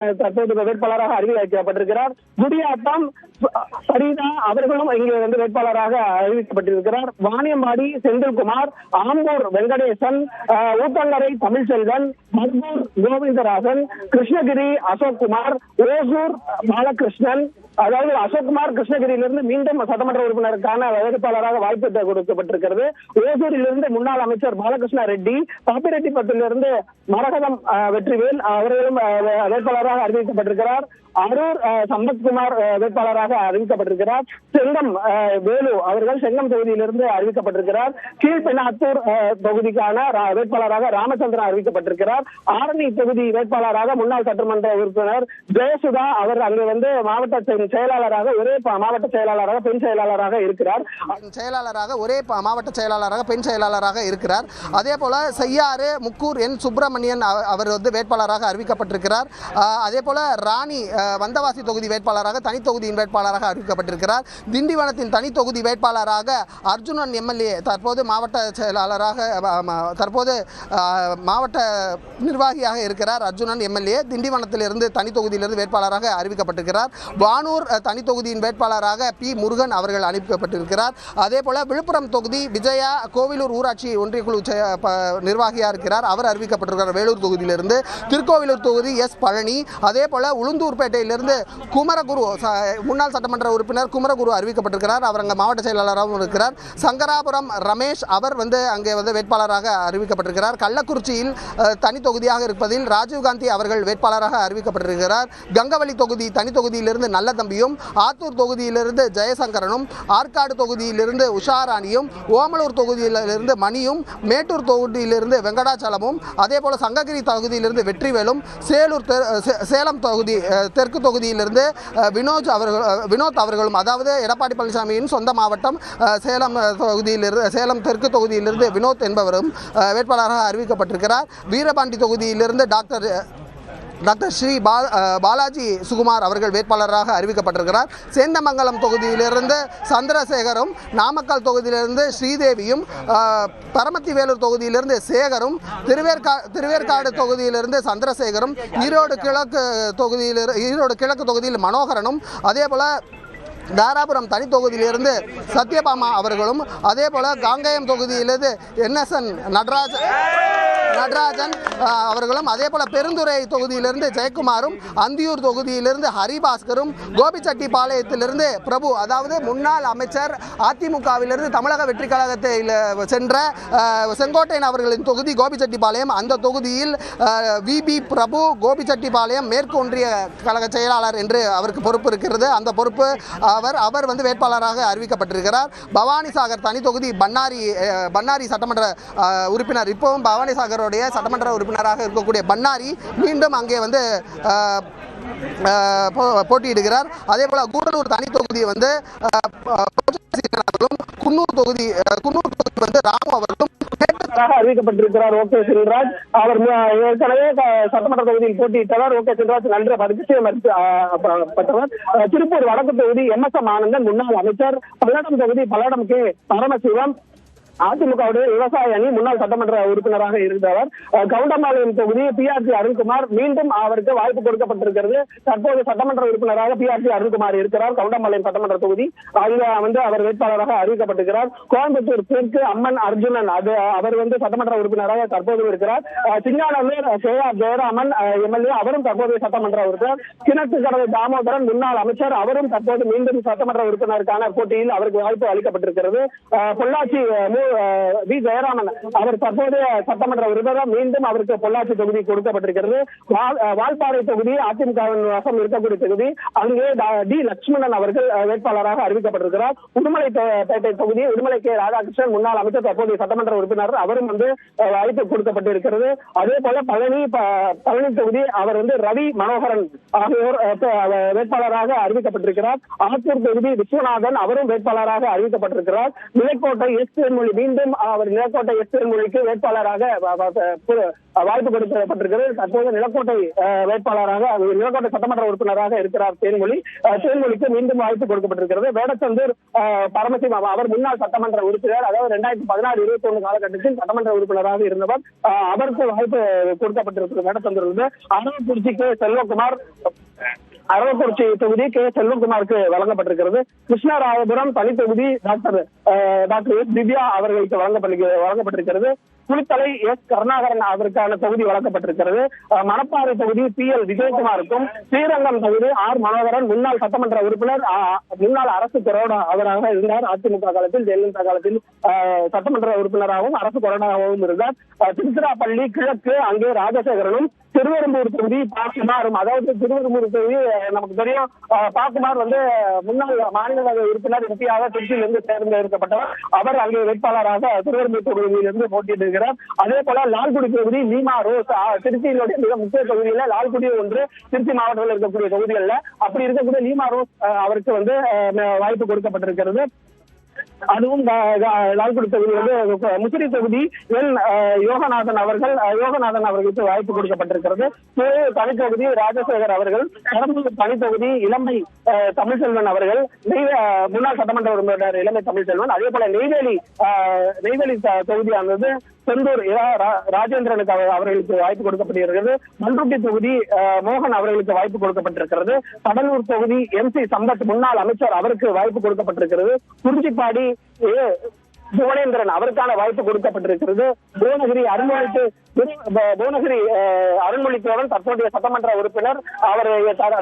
தற்போது வேட்பாளராக அறிவிக்கப்பட்டிருக்கிறார். குடியாத்தம் சரிதா அவர்களும் இங்கே வேட்பாளராக அறிவிக்கப்பட்டிருக்கிறார். வாணியம்பாடி செந்தில்குமார், ஆம்பூர் வெங்கடேசன், ஊத்தங்கரை தமிழ்செல்வன், மத்தூர் கோவிந்தராஜன், கிருஷ்ணகிரி அசோக்குமார், ஓசூர் பாலகிருஷ்ணன். அதாவது அசோக்குமார் கிருஷ்ணகிரியிலிருந்து மீண்டும் சட்டமன்ற உறுப்பினருக்கான வேட்பாளராக வாய்ப்பு கொடுக்கப்பட்டிருக்கிறது. ஓசூரிலிருந்து முன்னாள் அமைச்சர் பாலகிருஷ்ண ரெட்டி, பாப்பிரெட்டிப்பட்டிலிருந்து மரகதம் வெற்றிவேல் அவர்களும் வேட்பாளராக அறிவிக்கப்பட்டிருக்கிறார். அரூர் சம்பத்குமார் வேட்பாளராக அறிவிக்கப்பட்டிருக்கிறார். செங்கம் வேலு அவர்கள் செங்கம் தொகுதியிலிருந்து அறிவிக்கப்பட்டிருக்கிறார். கீழ்பெண்ணாத்தூர் தொகுதிக்கான வேட்பாளராக ராமச்சந்திரன் அறிவிக்கப்பட்டிருக்கிறார். ஆரணி தொகுதி வேட்பாளராக முன்னாள் சட்டமன்ற உறுப்பினர் ஜெயசுதா அவர் அங்கு மாவட்ட செயலாளராக ஒரே மாவட்ட செயலாளராக பெண் செயலாளராக இருக்கிறார். ஒரே மாவட்ட செயலாளராக பெண் செயலாளராக இருக்கிறார். அதே போல செய்யாறு முக்கூர் என் சுப்பிரமணியன் அவர் வேட்பாளராக அறிவிக்கப்பட்டிருக்கிறார். அதே போல ராணி வந்தவாசி தொகுதி வேட்பாளராக தனி தொகுதியின் வேட்பாளராக அறிவிக்கப்பட்டிருக்கிறார். திண்டிவனத்தின் தனி தொகுதி வேட்பாளராக அர்ஜுனன் எம்எல்ஏ தற்போது மாவட்ட செயலாளராக தற்போது மாவட்ட நிர்வாகியாக இருக்கிறார். அர்ஜுனன் எம்எல்ஏ திண்டிவனத்திலிருந்து தனி தொகுதியிலிருந்து வேட்பாளராக அறிவிக்கப்பட்டிருக்கிறார். வானூர் தனி தொகுதியின் வேட்பாளராக பி முருகன் அவர்கள் அறிவிக்கப்பட்டிருக்கிறார். அதே போல விழுப்புரம் தொகுதி விஜயா கோவிலூர் ஊராட்சி ஒன்றிய குழு நிர்வாகியாக இருக்கிறார். அவர் அறிவிக்கப்பட்டிருக்கிறார் வேலூர் தொகுதியிலிருந்து. திருக்கோவிலூர் தொகுதி எஸ் பழனி. அதே போல உளுந்தூர்பேட்டையிலிருந்து குமரகுரு முன்னாள் சட்டமன்ற உறுப்பினர் குமரகுரு அறிவிக்கப்பட்டிருக்கிறார். அவர் அங்கே மாவட்ட செயலாளராகவும் இருக்கிறார். சங்கராபுரம் ரமேஷ் அவர் அங்கே வேட்பாளராக அறிவிக்கப்பட்டிருக்கிறார். கள்ளக்குறிச்சியில் தனி தொகுதியாக இருப்பதில் ராஜீவ்காந்தி அவர்கள் வேட்பாளராக அறிவிக்கப்பட்டிருக்கிறார். கங்கவள்ளி தொகுதி தனி தொகுதியிலிருந்து நல்ல தம்பியும், ஆத்தூர் தொகுதியிலிருந்து ஜெயசங்கரனும், ஆற்காடு தொகுதியிலிருந்து உஷாராணியும், ஓமலூர் தொகுதியிலிருந்து மணியும், மேட்டூர் தொகுதியிலிருந்து வெங்கடாச்சலமும், அதே போல சங்ககிரி தொகுதியிலிருந்து வெற்றிவேலும், சேலம் தொகுதி தெற்கு தொகுதியிலிருந்து வினோத் அவர்களும் அதாவது எடப்பாடி பழனிசாமியின் சொந்த மாவட்டம் சேலம் தெற்கு தொகுதியிலிருந்து வினோத் என்பவரும் வேட்பாளராக அறிவிக்கப்பட்டிருக்கிறார். வீரபாண்டி தொகுதியிலிருந்து டாக்டர் ஸ்ரீ பாலாஜி சுகுமார் அவர்கள் வேட்பாளராக அறிவிக்கப்பட்டிருக்கிறார். சேந்தமங்கலம் தொகுதியிலிருந்து சந்திரசேகரும், நாமக்கல் தொகுதியிலிருந்து ஸ்ரீதேவியும், பரமத்தி வேலூர் தொகுதியிலிருந்து சேகரும், திருவேற்காடு தொகுதியிலிருந்து சந்திரசேகரும், ஈரோடு கிழக்கு தொகுதியில் மனோகரனும், அதே போல தாராபுரம் தனி தொகுதியிலிருந்து சத்யபாமா அவர்களும், அதே போல காங்கேயம் தொகுதியிலிருந்து NSN நடராஜன் அவர்களும், அதே போல பெருந்துறை தொகுதியிலிருந்து ஜெயக்குமாரும், அந்தியூர் தொகுதியிலிருந்து ஹரிபாஸ்கரும், கோபிச்செட்டிப்பாளையத்திலிருந்து பிரபு அதாவது முன்னாள் அமைச்சர் அதிமுகவிலிருந்து தமிழக வெற்றி கழகத்தில் சென்ற செங்கோட்டையன் அவர்களின் தொகுதி கோபிச்செட்டிப்பாளையம். அந்த தொகுதியில் VB பிரபு கோபிச்செட்டிப்பாளையம் மேற்கு ஒன்றிய கழக செயலாளர் என்று அவருக்கு பொறுப்பு இருக்கிறது. அந்த பொறுப்பு அவர் வேட்பாளராக அறிவிக்கப்பட்டிருக்கிறார். பவானிசாகர் தனி தொகுதி பன்னாரி சட்டமன்ற உறுப்பினர் இப்பவும் பவானிசாகருடைய சட்டமன்ற உறுப்பினராக இருக்கக்கூடிய பன்னாரி மீண்டும் அங்கே போட்டியிடுகிறார். அதே போல கூடலூர் தனி தொகுதி குன்னூர் தொகுதி ராமு அவர்களும் அறிவிக்கப்பட்டிருக்கிறார். ஓகே செல்வராஜ் அவர் ஏற்கனவே சட்டமன்ற தொகுதியில் போட்டியிட்டவர். ஓகே செல்வராஜ் நன்ற பட்டவர். திருப்பூர் வடக்கு தொகுதி MSM ஆனந்தன் முன்னாள் அமைச்சர். பல்லடம் தொகுதி பல்லடம் கே பரமசிவம் அதிமுகவுடைய விவசாய அணி முன்னாள் சட்டமன்ற உறுப்பினராக இருந்தவர். கவுண்டம்பாளையம் தொகுதி PRG அருண்குமார் மீண்டும் அவருக்கு வாய்ப்பு கொடுக்கப்பட்டிருக்கிறது. தற்போது சட்டமன்ற உறுப்பினராக PRG அருண்குமார் இருக்கிறார். கவுண்டம்பாளையம் சட்டமன்ற தொகுதி அங்க அவர் வேட்பாளராக அறிவிக்கப்பட்டிருக்கிறார். கோயம்புத்தூர் தெற்கு அம்மன் அர்ஜுனன் அவர் சட்டமன்ற உறுப்பினராக தற்போது இருக்கிறார். சிங்கானூர் ஜெயராமன் MLA அவரும் தற்போதைய சட்டமன்ற உறுப்பினர். கிணத்துக்கடவை தாமோதரன் முன்னாள் அமைச்சர் அவரும் தற்போது மீண்டும் சட்டமன்ற உறுப்பினருக்கான போட்டியில் அவருக்கு வாய்ப்பு அளிக்கப்பட்டிருக்கிறது. பொள்ளாச்சி வி ஜெயராமன் அவர் தற்போதைய சட்டமன்ற உறுப்பினர் மீண்டும் அவருக்கு பொள்ளாச்சி தொகுதி கொடுக்கப்பட்டிருக்கிறது. வால்பாறை தொகுதி அதிமுகவின் வசம் இருக்கக்கூடிய தொகுதி அங்கே டி லட்சுமணன் அவர்கள் வேட்பாளராக அறிவிக்கப்பட்டிருக்கிறார். உடுமலைப்பேட்டை தொகுதி உடுமலை கே ராதாகிருஷ்ணன் முன்னாள் அமைச்சர் தற்போதைய சட்டமன்ற உறுப்பினர் அவரும் வாய்ப்பு கொடுக்கப்பட்டிருக்கிறது. அதே போல பழனி தொகுதி அவர் ரவி மனோகரன் ஆகியோர் வேட்பாளராக அறிவிக்கப்பட்டிருக்கிறார். ஆத்தூர் தொகுதி விஸ்வநாதன் அவரும் வேட்பாளராக அறிவிக்கப்பட்டிருக்கிறார். நிலைக்கோட்டை எஸ் மீண்டும் அவர் நிலக்கோட்டை எஸ் மொழிக்கு வேட்பாளராக வாய்ப்பு கொடுக்கப்பட்டிருக்கிறது. தற்போது நிலக்கோட்டை வேட்பாளராக நிலக்கோட்டை சட்டமன்ற உறுப்பினராக இருக்கிறார் தேன்மொழி. தேன்மொழிக்கு மீண்டும் வாய்ப்பு கொடுக்கப்பட்டிருக்கிறது. வேடச்சந்தூர் பரமசிவம் அவர் முன்னாள் சட்டமன்ற உறுப்பினர், அதாவது 2016-21 காலகட்டத்தில் சட்டமன்ற உறுப்பினராக இருந்தவர். அவருக்கு வாய்ப்பு கொடுக்கப்பட்டிருக்கிறது. வேடச்சந்தூர் அரவக்குறிச்சிக்கு செல்வகுமார், அரவக்குறிச்சி தொகுதி கே செல்வகுமாருக்கு வழங்கப்பட்டிருக்கிறது. கிருஷ்ணராயபுரம் தனி தொகுதி டாக்டர் எஸ் திவ்யா அவர்களுக்கு வழங்கப்பட்டிருக்கிறது. குளித்தலை எஸ் கருணாகரன் அவருக்கான தொகுதி வழங்கப்பட்டிருக்கிறது. மணப்பாறை தொகுதி PL விஜயகுமாருக்கும், ஸ்ரீரங்கம் தொகுதி ஆர் மனோகரன் முன்னாள் சட்டமன்ற உறுப்பினர், முன்னாள் அரசு கொரோனா அவராக இருந்தார். அதிமுக காலத்தில் ஜெயலலிதா காலத்தில் சட்டமன்ற உறுப்பினராகவும் அரசு கொரோனாவும் இருந்தார். திருச்சிராப்பள்ளி கிழக்கு அங்கே ராஜசேகரனும், திருவெரும்பூர் தொகுதி பாக்குமாரும், அதாவது திருவெரும்பூர் தொகுதி நமக்கு தெரியும், பாக்குமார் முன்னாள் மாநிலங்களவை உறுப்பினர் எம்பியாக திருச்சியிலிருந்து தேர்ந்தெடுக்கப்பட்டவர். அவர் அங்கே வேட்பாளராக திருவெரும்பூர் தொகுதியிலிருந்து போட்டியிட்டிருக்கிறார். அதே போல லால்குடி தொகுதி லீமா ரோஸ், திருச்சியினுடைய மிக முக்கிய தொகுதியில லால்குடி ஒன்று திருச்சி மாவட்டத்தில் இருக்கக்கூடிய தொகுதிகள்ல அப்படி இருக்கக்கூடிய லீமா ரோஸ் அவருக்கு வாய்ப்பு கொடுக்கப்பட்டிருக்கிறது. அதுவும் லால்குடி தொகுதி முசிறி தொகுதி யோகநாதன் அவர்களுக்கு வாய்ப்பு கொடுக்கப்பட்டிருக்கிறது. தனி தொகுதி ராஜசேகர் அவர்கள், கடம்பூர் தனி தொகுதி இளமை தமிழ்செல்வன் அவர்கள், முன்னாள் சட்டமன்ற உறுப்பினர் இளமை தமிழ்செல்வன். அதே போல நெய்வேலி தொகுதியானது செந்தூர் ராஜேந்திரனுக்கு அவர்களுக்கு வாய்ப்பு கொடுக்கப்பட்டிருக்கிறது. மன்ருட்டி தொகுதி மோகன் அவர்களுக்கு வாய்ப்பு கொடுக்கப்பட்டிருக்கிறது. கடலூர் தொகுதி MC சம்பத் முன்னாள் அமைச்சர் அவருக்கு வாய்ப்பு கொடுக்கப்பட்டிருக்கிறது. குறிஞ்சிப்பாடி புவனேந்திரன் அவருக்கான வாய்ப்பு கொடுக்கப்பட்டிருக்கிறது. புவனகிரி அருண்மொழித்தேவன் தற்போதைய சட்டமன்ற உறுப்பினர், அவர்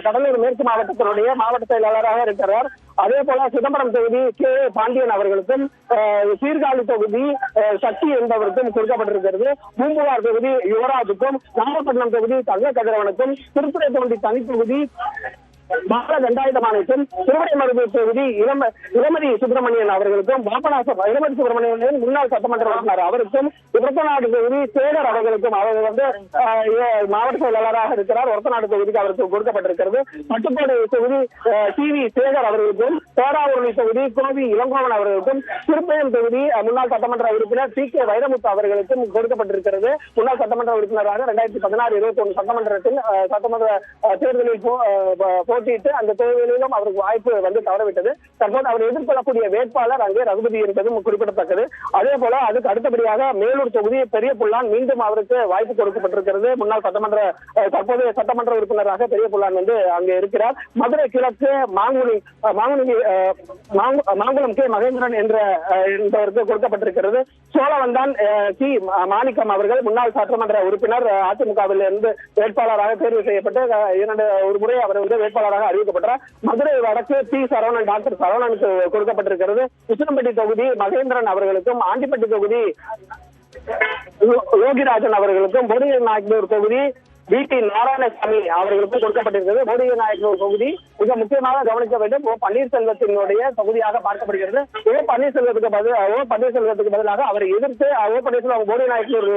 கடலூர் மேற்கு மாவட்டத்தினுடைய மாவட்ட செயலாளராக இருக்கிறார். அதே போல சிதம்பரம் தொகுதி K பாண்டியன் அவர்களுக்கும், சீர்காழி தொகுதி சக்தி என்பவருக்கும் கொடுக்கப்பட்டிருக்கிறது. பூம்புகார் தொகுதி யுவராஜுக்கும், நாகப்பட்டினம் தொகுதி தங்க கதிரவனுக்கும், திருத்துறைப்பூண்டி தனி தொகுதி பாலதண்டாயுதமானுக்கும், திருவடைமருதூர் தொகுதி இளமதி சுப்பிரமணியன் அவர்களுக்கும், பாபநாசம் இளமதி சுப்பிரமணியன் முன்னாள் சட்டமன்ற உறுப்பினர் அவருக்கும், ஒரத்தநாடு தொகுதி சேகர் அவர்களுக்கும், அவர் மாவட்ட செயலாளராக இருக்கிறார். ஒரத்தநாடு தொகுதிக்கு அவருக்கு கொடுக்கப்பட்டிருக்கிறது. பட்டுக்கோடு தொகுதி TV சேகர் அவர்களுக்கும், பேராவூரணி தொகுதி கோவி இளங்கோவன் அவர்களுக்கும், திருப்பயம் தொகுதி முன்னாள் சட்டமன்ற உறுப்பினர் TK வைரமுத்து அவர்களுக்கும் கொடுக்கப்பட்டிருக்கிறது. முன்னாள் சட்டமன்ற உறுப்பினராக 2016-21 சட்டமன்ற தேர்தலில் போட்டியிட்டு அந்த தேர்தலிலும் அவருக்கு வாய்ப்பு தவறவிட்டது. தற்போது அவர் எதிர்கொள்ளக்கூடிய வேட்பாளர் அங்கே ரகுபதி என்பதும் குறிப்பிடத்தக்கது. அதே போல அதுக்கு அடுத்தபடியாக மேலூர் தொகுதி பெரிய புல்லான் மீண்டும் அவருக்கு வாய்ப்பு கொடுக்கப்பட்டிருக்கிறது. முன்னாள் தற்போதைய சட்டமன்ற உறுப்பினராக பெரிய புல்லான் அங்கே இருக்கிறார். மதுரை கிழக்கு மாங்குளம் K மகேந்திரன் என்பவருக்கு கொடுக்கப்பட்டிருக்கிறது. சோழவந்தான் சி மாணிக்கம் அவர்கள் முன்னாள் சட்டமன்ற உறுப்பினர், அதிமுகவில் இருந்து வேட்பாளராக தேர்வு செய்யப்பட்டு ஒரு முறை அவர் வேட்பாளராக அறிவிக்கப்பட்டார். மதுரை வடக்கு P சரவணன் டாக்டர் சரவணனுக்கு கொடுக்கப்பட்டிருக்கிறது. உசிலம்பட்டி தொகுதி மகேந்திரன் அவர்களுக்கும், ஆண்டிப்பட்டி தொகுதி யோகிராஜன் அவர்களுக்கும், போடிய நாயக்கனூர் தொகுதி VT நாராயணசாமி அவர்களுக்கும் கொடுக்கப்பட்டிருக்கிறது. போடிய நாயக்கனூர் தொகுதி மிக முக்கியமாக கவனிக்க வேண்டும். பன்னீர்செல்வத்தினுடைய தொகுதியாக பார்க்கப்படுகிறது. பன்னீர்செல்வத்துக்கு பதிலாக அவரை எதிர்த்து பன்னீர்செல்வம் போடிய நாயக்கனூர்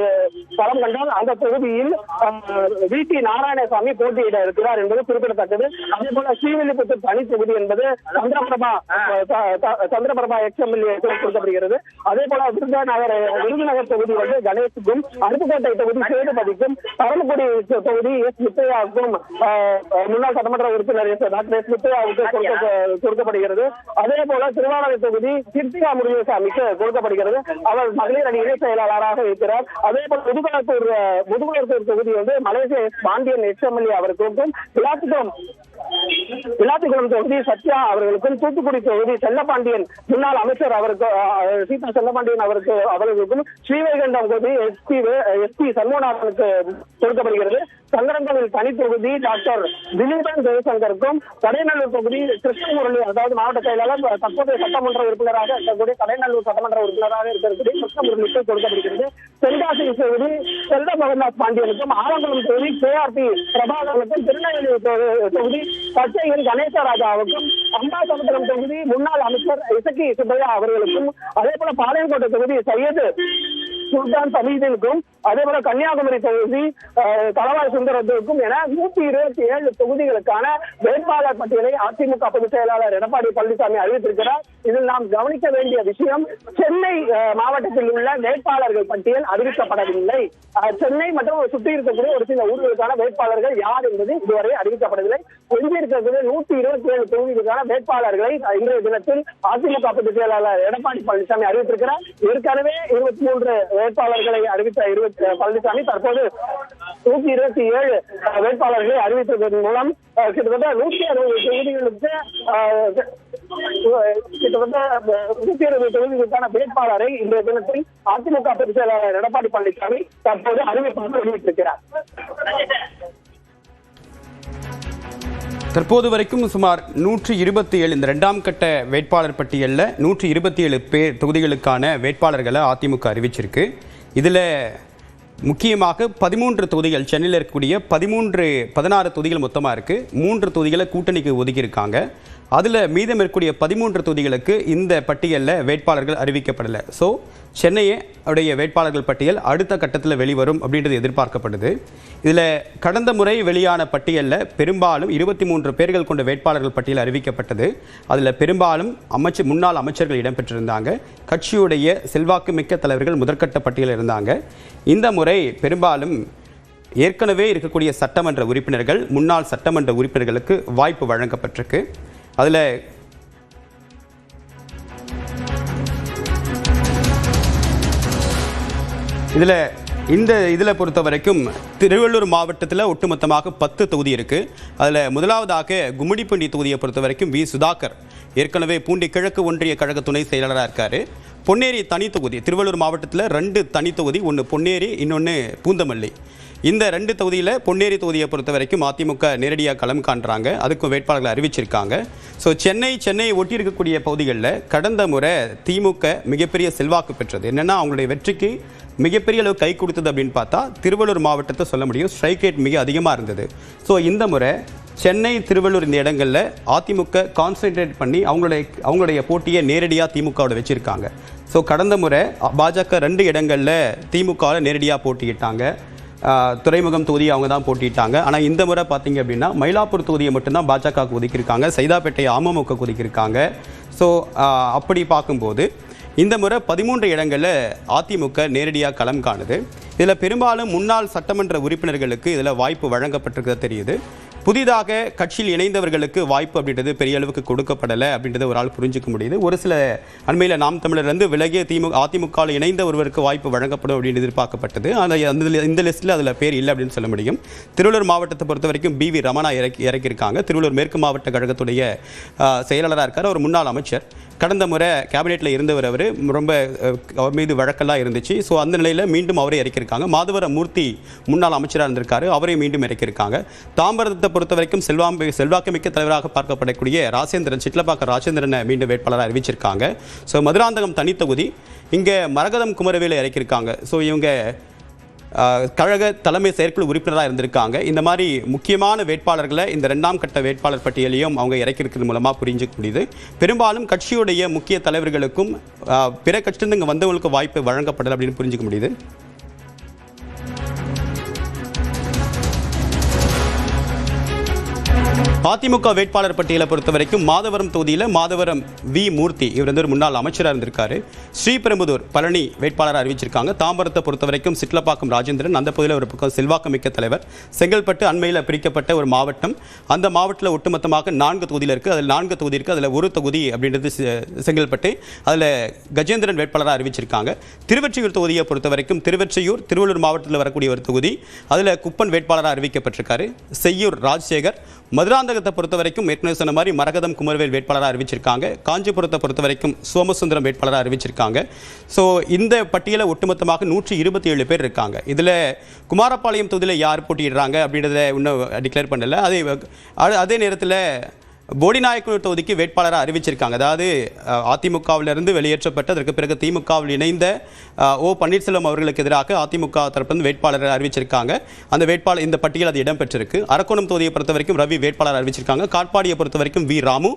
களம் கண்டால் அந்த தொகுதியில் VT நாராயணசாமி போட்டியிட இருக்கிறார் என்பது குறிப்பிடத்தக்கது. அதே போல ஸ்ரீவில்லிபுத்தூர் தனி தொகுதி என்பது சந்திரபிரபா XMLA கொடுக்கப்படுகிறது. அதே போல விருதுநகர் தொகுதி கணேஷுக்கும், அருப்புக்கோட்டை தொகுதி சேதுபதிக்கும், பரமக்குடி தொகுதி எஸ் முத்தையாவுக்கும், முன்னாள் சட்டமன்ற உறுப்பினர் டாக்டர் எஸ் முத்தையாவுக்கு கொடுக்கப்படுகிறது. அதே போல திருவாரூர் தொகுதி கிருத்திகா முருகசாமிக்கு கொடுக்கப்படுகிறது. அவர் மகளிர் அணி இணை செயலாளராக இருக்கிறார். அதே போல முதுகுளத்தூர் தொகுதி மலேசிய பாண்டியன் XMLA அவர்களுக்கும், விளாத்திக்குளம் தொகுதி சத்யா அவர்களுக்கும், தூத்துக்குடி தொகுதி செல்லப்பாண்டியன் முன்னாள் அமைச்சர் சீதா செல்லப்பாண்டியன் அவர்களுக்கும், ஸ்ரீவைகுண்டம் தொகுதி SP சண்முகநாதனுக்கு கொடுக்கப்படுகிறது. சங்கரங்கோவில் தனி தொகுதி டாக்டர் திலீபன் ஜெயசங்கருக்கும், கடைநல்லூர் தொகுதி கிருஷ்ணமுரளி, அதாவது மாவட்ட செயலாளர் தற்போதைய சட்டமன்ற உறுப்பினராக இருக்கக்கூடிய கடைநல்லூர் சட்டமன்ற உறுப்பினராக இருக்கக்கூடிய கிருஷ்ணமுரளிக்கு கொடுக்கப்படுகிறது. தென்காசி தொகுதி செல்வ மகன்தாஸ் பாண்டியனுக்கும், ஆலங்குளம் தொகுதி KRP பிரபாகரனுக்கும், திருநெல்வேலி தொகுதி சச்சையின் கணேசராஜாவுக்கும், அம்பாசமுத்திரம் தொகுதி முன்னாள் அமைச்சர் இசக்கி சுப்பையா அவர்களுக்கும், அதே போல பாளையங்கோட்டை தொகுதி சையது சுல்தான் சமீதிற்கும், அதே போல கன்னியாகுமரி தொகுதி தளவாய் சுந்தரத்துக்கும் என 127 தொகுதிகளுக்கான வேட்பாளர் பட்டியலை அதிமுக பொதுச் செயலாளர் எடப்பாடி பழனிசாமி அறிவித்திருக்கிறார். இதில் நாம் கவனிக்க வேண்டிய விஷயம், சென்னை மாவட்டத்தில் உள்ள வேட்பாளர்கள் பட்டியல் அறிவிக்கப்படவில்லை. சென்னை மற்றும் சுற்றி இருக்கக்கூடிய ஒரு சில ஊர்களுக்கான வேட்பாளர்கள் யார் என்பது இதுவரை அறிவிக்கப்படவில்லை. எஞ்சியிருக்கக்கூடிய 127 தொகுதிகளுக்கான வேட்பாளர்களை இன்றைய தினத்தில் அதிமுக பொதுச் செயலாளர் எடப்பாடி பழனிசாமி அறிவித்திருக்கிறார். ஏற்கனவே 23 வேட்பாளர்களை அறிவித்த பழனிசாமி தற்போது 127 வேட்பாளர்களை அறிவித்ததன் மூலம் கிட்டத்தட்ட 160 தொகுதிகளுக்கு கிட்டத்தட்ட 160 தொகுதிகளுக்கான வேட்பாளரை இன்றைய தினத்தில் அதிமுக பொதுச் செயலாளர் எடப்பாடி பழனிசாமி தற்போது அறிவிப்பாக வெளியிட்டிருக்கிறார். தற்போது வரைக்கும் சுமார் 127 இந்த 2ஆம் கட்ட வேட்பாளர் பட்டியலில் 127 தொகுதிகளுக்கான வேட்பாளர்களை அதிமுக அறிவிச்சிருக்கு. இதில் முக்கியமாக 13 தொகுதிகள், சென்னையில் இருக்கக்கூடிய 16 தொகுதிகள் மொத்தமாக இருக்குது. 3 தொகுதிகளை கூட்டணிக்கு ஒதுக்கியிருக்காங்க. அதில் மீதம் இருக்கக்கூடிய 13 தொகுதிகளுக்கு இந்த பட்டியலில் வேட்பாளர்கள் அறிவிக்கப்படலை. ஸோ சென்னையுடைய வேட்பாளர்கள் பட்டியல் அடுத்த கட்டத்தில் வெளிவரும் அப்படின்றது எதிர்பார்க்கப்படுது. இதில் கடந்த முறை வெளியான பட்டியலில் பெரும்பாலும் 23 பேர்கள் கொண்ட வேட்பாளர்கள் பட்டியல் அறிவிக்கப்பட்டது. அதில் பெரும்பாலும் முன்னாள் அமைச்சர்கள் இடம்பெற்றிருந்தாங்க. கட்சியுடைய செல்வாக்கு மிக்க தலைவர்கள் முதற்கட்ட பட்டியலில் இருந்தாங்க. இந்த முறை பெரும்பாலும் ஏற்கனவே இருக்கக்கூடிய சட்டமன்ற உறுப்பினர்கள், முன்னாள் சட்டமன்ற உறுப்பினர்களுக்கு வாய்ப்பு வழங்கப்பட்டிருக்கு. அதில் இதில் பொறுத்த வரைக்கும் திருவள்ளூர் மாவட்டத்தில் ஒட்டுமொத்தமாக 10 தொகுதி இருக்குது. அதில் முதலாவதாக கும்மிடிப்பூண்டி தொகுதியை பொறுத்த வரைக்கும் வி. சுதாகர் ஏற்கனவே பூண்டி கிழக்கு ஒன்றிய கழக துணை செயலாளராக இருக்கார். பொன்னேரி தனி தொகுதி, திருவள்ளூர் மாவட்டத்தில் 2 தனி தொகுதி, ஒன்று பொன்னேரி, இன்னொன்று பூந்தமல்லி. இந்த 2 தொகுதியில் பொன்னேரி தொகுதியை பொறுத்த வரைக்கும் அதிமுக நேரடியாக களம் காண்றாங்க. அதுக்கும் வேட்பாளர்களை அறிவிச்சிருக்காங்க. ஸோ சென்னையை ஒட்டி இருக்கக்கூடிய பகுதிகளில் கடந்த முறை திமுக மிகப்பெரிய செல்வாக்கு பெற்றது. என்னென்னா அவங்களுடைய வெற்றிக்கு மிகப்பெரிய அளவு கை கொடுத்தது அப்படின்னு பார்த்தா திருவள்ளூர் மாவட்டத்தை சொல்ல முடியும். ஸ்ட்ரைக் ரேட் மிக அதிகமாக இருந்தது. ஸோ இந்த முறை சென்னை, திருவள்ளூர் இந்த இடங்களில் அதிமுக கான்சென்ட்ரேட் பண்ணி அவங்களுடைய போட்டியை நேரடியாக திமுகவோட வச்சுருக்காங்க. ஸோ கடந்த முறை பாஜக 2 இடங்களில் திமுகவில் நேரடியாக போட்டிக்கிட்டாங்க. துறைமுகம் தொகுதி அவங்க தான் போட்டிட்டாங்க. ஆனால் இந்த முறை பார்த்தீங்க அப்படின்னா மயிலாப்பூர் தொகுதியை மட்டும்தான் பாஜக ஒதுக்கியிருக்காங்க, சைதாப்பேட்டை அமமுக ஒதுக்கியிருக்காங்க. ஸோ அப்படி பார்க்கும்போது இந்த முறை 13 இடங்களில் அதிமுக நேரடியாக களம் காணுது. இதில் பெரும்பாலும் முன்னாள் சட்டமன்ற உறுப்பினர்களுக்கு இதில் வாய்ப்பு வழங்கப்பட்டிருக்கிறது தெரியுது. புதிதாக கட்சியில் இணைந்தவர்களுக்கு வாய்ப்பு அப்படின்றது பெரிய அளவுக்கு கொடுக்கப்படலை அப்படின்றத ஒரு ஆள் புரிஞ்சுக்க முடியுது. ஒரு சில அண்மையில் நாம் தமிழர்லேருந்து விலகிய அதிமுகவில் இணைந்த ஒருவருக்கு வாய்ப்பு வழங்கப்படும் அப்படின்னு எதிர்பார்க்கப்பட்டது. ஆனால் இந்த லிஸ்ட்டில் அதில் பேர் இல்லை அப்படின்னு சொல்ல முடியும். திருவள்ளூர் மாவட்டத்தை பொறுத்த வரைக்கும் பி.வி. ரமணா இறக்கியிருக்காங்க. திருவள்ளூர் மேற்கு மாவட்ட கழகத்துடைய செயலாளராக இருக்கார். ஒரு முன்னாள் அமைச்சர். கடந்த முறை கேபினெட்டில் இருந்தவர். அவர் மீது வழக்கெல்லாம் இருந்துச்சு. ஸோ அந்த நிலையில் மீண்டும் அவரை இறக்கியிருக்காங்க. மாதவர மூர்த்தி முன்னாள் அமைச்சராக இருந்திருக்காரு, அவரை மீண்டும் இறக்கியிருக்காங்க. தாம்பரத்தை பொறுத்த வரைக்கும் செல்வாக்கு மிக்க தலைவராக பார்க்கப்படக்கூடிய ராஜேந்திரன், சிட்லப்பாக்கம் ராஜேந்திரனை மீண்டும் வேட்பாளராக அறிவிச்சிருக்காங்க. ஸோ மதுராந்தகம் தனி தொகுதி, இங்கே மரகதம் குமரவேலை இறக்கியிருக்காங்க. ஸோ இவங்க கழக தலைமை செயற்குழு உறுப்பினராக இருந்திருக்காங்க. இந்த மாதிரி முக்கியமான வேட்பாளர்களை இந்த 2ஆம் கட்ட வேட்பாளர் பட்டியலையும் அவங்க இறக்கியிருக்கிறது மூலமாக புரிஞ்சுக்க முடியுது. பெரும்பாலும் கட்சியுடைய முக்கிய தலைவர்களுக்கும் பிற கட்சியிலிருந்து இங்கே வந்தவங்களுக்கு வாய்ப்பு வழங்கப்படலை அப்படின்னு புரிஞ்சுக்க முடியுது. அதிமுக வேட்பாளர் பட்டியலை பொறுத்த வரைக்கும் மாதவரம் தொகுதியில் மாதவரம் வி. மூர்த்தி, இவர் ஒரு முன்னாள் அமைச்சராக இருந்திருக்காரு. ஸ்ரீபெரும்புதூர் பழனி வேட்பாளர் அறிவிச்சிருக்காங்க. தாம்பரத்தை பொறுத்த வரைக்கும் சிட்லப்பாக்கம் ராஜேந்திரன், அந்த பகுதியில் ஒரு பக்கம் செல்வாக்கு மிக்க தலைவர். செங்கல்பட்டு அண்மையில் பிரிக்கப்பட்ட ஒரு மாவட்டம். அந்த மாவட்டத்தில் ஒட்டுமொத்தமாக 4 தொகுதியில் இருக்குது. அதில் 4 தொகுதி இருக்குது. அதில் ஒரு தொகுதி அப்படின்றது செங்கல்பட்டு. அதில் கஜேந்திரன் வேட்பாளராக அறிவிச்சிருக்காங்க. திருவொற்றியூர் தொகுதியை பொறுத்த வரைக்கும் திருவொற்றியூர் திருவள்ளூர் மாவட்டத்தில் வரக்கூடிய ஒரு தொகுதி. அதில் குப்பன் வேட்பாளராக அறிவிக்கப்பட்டிருக்காரு. செய்யூர் ராஜசேகர். மதுராந்தகத்தை பொறுத்த வரைக்கும் ஏற்கனவே சொன்ன மாதிரி மரகதம் குமரவேல் வேட்பாளராக அறிவிச்சிருக்காங்க. காஞ்சிபுரத்தை பொறுத்த வரைக்கும் சோமசுந்தரம் வேட்பாளராக அறிவிச்சிருக்காங்க. ஸோ இந்த பட்டியலில் ஒட்டுமொத்தமாக 127 பேர் இருக்காங்க. இதில் குமாரபாளையம் தொகுதியில் யார் போட்டியிடுறாங்க அப்படின்றத இன்னும் டிக்ளேர் பண்ணல. அதே நேரத்தில் போடிநாயக்கனூர் தொகுதிக்கு வேட்பாளராக அறிவிச்சிருக்காங்க. அதாவது அதிமுகவிலிருந்து வெளியேற்றப்பட்டு அதற்கு பிறகு திமுகவில் இணைந்த ஓ பன்னீர்செல்வம் அவர்களுக்கு எதிராக அதிமுக தரப்பிலிருந்து வேட்பாளரை அறிவிச்சிருக்காங்க. அந்த வேட்பாளர் இந்த பட்டியல் அது இடம்பெற்றிருக்கு. அரக்கோணம் தொகுதியை பொறுத்த வரைக்கும் ரவி வேட்பாளர் அறிவிச்சிருக்காங்க. காட்பாடியை பொறுத்த வரைக்கும் வி ராமு,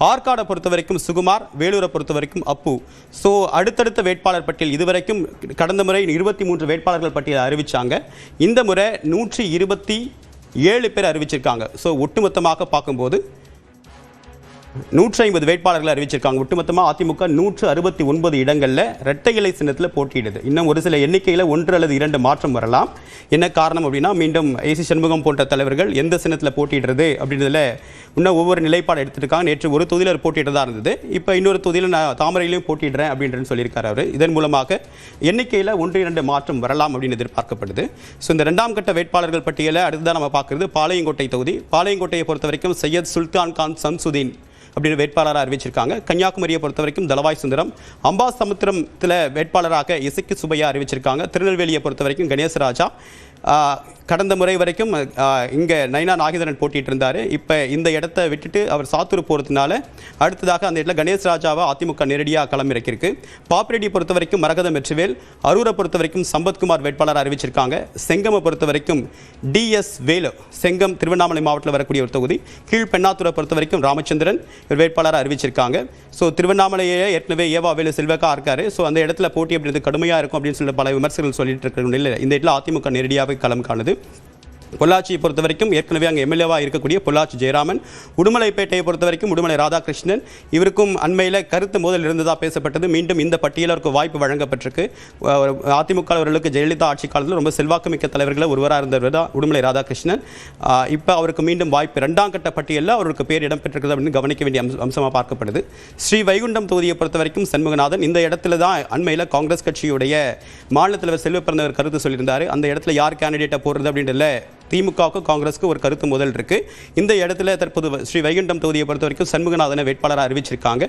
ஆற்காடை பொறுத்த வரைக்கும் சுகுமார், வேலூரை பொறுத்த வரைக்கும் அப்பு. ஸோ அடுத்தடுத்த வேட்பாளர் பட்டியல் இதுவரைக்கும் கடந்த முறை 23 வேட்பாளர்கள் பட்டியல் அறிவிச்சாங்க. இந்த முறை 127 பேர் அறிவிச்சிருக்காங்க. ஸோ ஒட்டுமொத்தமாக பார்க்கும்போது 150 வேட்பாளர்கள் அறிவிச்சிருக்காங்க. ஒட்டுமொத்தமாக அதிமுக 169 இடங்களில் இரட்டை இலை சின்னத்தில் போட்டியிடுது. இன்னும் ஒரு சில எண்ணிக்கையில் 1 அல்லது 2 மாற்றம் வரலாம். என்ன காரணம் அப்படின்னா, மீண்டும் ஏசி சண்முகம் போன்ற தலைவர்கள் எந்த சின்னத்தில் போட்டியிடுறது அப்படின்றதுல இன்னும் ஒவ்வொரு நிலைப்பாடு எடுத்துருக்காங்க. நேற்று ஒரு தொகுதியில் போட்டியிட்டதா இருந்தது. இப்போ இன்னொரு தொகுதியில் நான் தாமரையிலையும் போட்டியிடுறேன் அப்படின்றன்னு சொல்லியிருக்காரு அவர். இதன் மூலமாக எண்ணிக்கையில் 1-2 மாற்றம் வரலாம் அப்படின்னு எதிர்பார்க்கப்படுது. ஸோ இந்த 2ஆம் கட்ட வேட்பாளர்கள் பட்டியலை அடுத்ததான் நம்ம பார்க்குறது பாளையங்கோட்டை தொகுதி. பாளையங்கோட்டையை பொறுத்த வரைக்கும் சையத் சுல்தான் கான் சம்சுதீன் அப்படின்னு வேட்பாளராக அறிவிச்சிருக்காங்க. கன்னியாகுமரியை பொறுத்த வரைக்கும் தலவாய் சுந்தரம், அம்பாசமுத்திரத்தில் வேட்பாளராக இசைக்கு சுபையா அறிவிச்சிருக்காங்க. திருநெல்வேலியை பொறுத்த வரைக்கும் கணேசராஜா, கடந்த முறை வரைக்கும் இங்கே நைனா நாகேந்திரன் போட்டிட்டு இருந்தார். இப்போ இந்த இடத்த விட்டுட்டு அவர் சாத்தூர் போகிறதுனால அடுத்ததாக அந்த இடத்துல கணேஷ் ராஜாவை அதிமுக நேரடியாக களமிறக்கிருக்கு. பாப்பிரெட்டியை பொறுத்த வரைக்கும் மரகதம் வெற்றிவேல், அரூரை பொறுத்த வரைக்கும் சம்பத்குமார் வேட்பாளர் அறிவிச்சிருக்காங்க. செங்கமை பொறுத்த வரைக்கும் டிஎஸ் வேலு, செங்கம் திருவண்ணாமலை மாவட்டத்தில் வரக்கூடிய ஒரு தொகுதி. கீழ்பெண்ணாத்தூரை பொறுத்த வரைக்கும் ராமச்சந்திரன் இவர் வேட்பாளர் அறிவிச்சிருக்காங்க. ஸோ திருவண்ணாமலையே ஏற்கனவே ஏவா வேலு செல்வக்கா இருக்காரு. ஸோ அந்த இடத்துல போட்டி அப்படின்றது கடுமையாக இருக்கும் அப்படின்னு சொல்லி பல விமர்சகர்கள் சொல்லிட்டு இருக்கிற நிலையில் இந்த இடத்துல அதிமுக நேரடியாக களம் காணுது. பொள்ளாச்சியை பொறுத்த வரைக்கும் ஏற்கனவே அங்கே எம்எல்ஏவாக இருக்கக்கூடிய பொள்ளாச்சி ஜெயராமன், உடுமலைப்பேட்டையை பொறுத்த வரைக்கும் உடுமலை ராதாகிருஷ்ணன், இவருக்கும் அண்மையில் கருத்து மோதல் இருந்ததாக பேசப்பட்டது. மீண்டும் இந்த பட்டியலருக்கு வாய்ப்பு வழங்கப்பட்டிருக்கு. அதிமுக அவர்களுக்கு ஜெயலலிதா ஆட்சி காலத்தில் ரொம்ப செல்வாக்குமிக்க தலைவர்களில் ஒருவராக இருந்தவர் தான் உடுமலை ராதாகிருஷ்ணன். இப்போ அவருக்கு மீண்டும் வாய்ப்பு 2ஆம் கட்ட பட்டியலில் அவருக்கு பேர் இடம்பெற்றிருக்கிறது அப்படின்னு கவனிக்க வேண்டிய அம்சமாக பார்க்கப்படுது. ஸ்ரீ வைகுண்டம் தொகுதியை பொறுத்த வரைக்கும் சண்முகநாதன், இந்த இடத்துல தான் அண்மையில் காங்கிரஸ் கட்சியுடைய மாநில தலைவர் செல்வ பிறந்தவர் கருத்து சொல்லியிருந்தார். அந்த இடத்துல யார் கேண்டிடேட்டை போடுறது அப்படின்றதுல திமுகவுக்கும் காங்கிரஸுக்கு ஒரு கருத்து முதல் இருக்கு. இந்த இடத்துல தற்போது ஸ்ரீ வைகுண்டம் தொகுதியை பொறுத்த வரைக்கும் சண்முகநாதனை வேட்பாளராக அறிவிச்சிருக்காங்க.